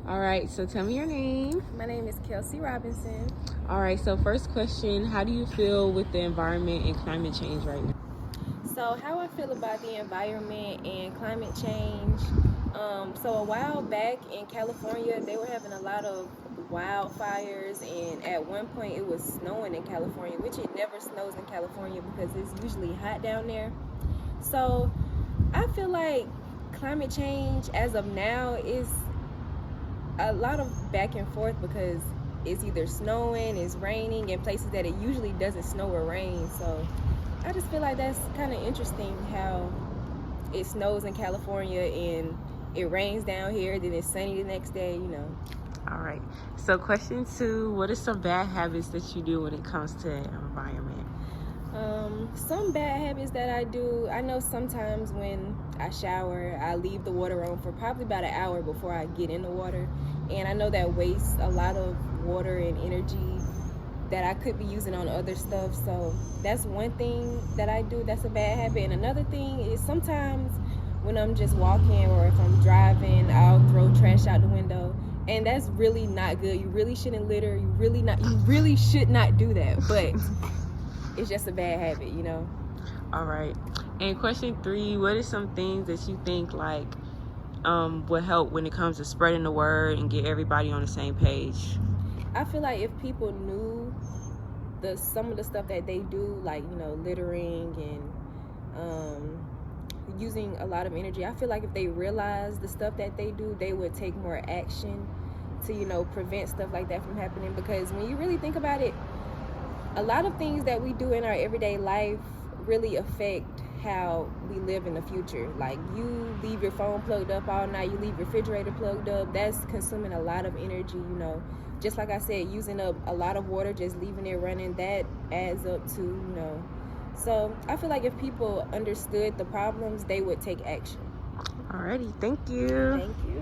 All right, so tell me your name. My name is Kelsey Robinson. All right, so first question, how do you feel with the environment and climate change right now? So, how I feel about the environment and climate change. So, a while back in California, they were having a lot of wildfires, and at one point, it was snowing in California, which it never snows in California because it's usually hot down there. So, I feel like climate change as of now is a lot of back and forth because it's either snowing, it's raining in places that it usually doesn't snow or rain. So I just feel like that's kind of interesting how it snows in California and it rains down here, then it's sunny the next day. All right, so question 2, what are some bad habits that you do when it comes to environment? Some bad habits that I do, I know sometimes when I shower, I leave the water on for probably about an hour before I get in the water. And I know that wastes a lot of water and energy that I could be using on other stuff. So that's one thing that I do that's a bad habit. And another thing is sometimes when I'm just walking or if I'm driving, I'll throw trash out the window. And that's really not good. You really shouldn't litter. You really should not do that. But it's just a bad habit. All right, and question 3, what are some things that you think would help when it comes to spreading the word and get everybody on the same page? I feel like if people knew some of the stuff that they do, like littering and using a lot of energy, I feel like if they realize the stuff that they do, they would take more action to prevent stuff like that from happening. Because when you really think about it, a lot of things that we do in our everyday life really affect how we live in the future. Like you leave your phone plugged up all night, you leave your refrigerator plugged up, that's consuming a lot of energy. Just like I said, using up a lot of water, just leaving it running, that adds up to. So I feel like if people understood the problems, they would take action. Alrighty, thank you. Thank you.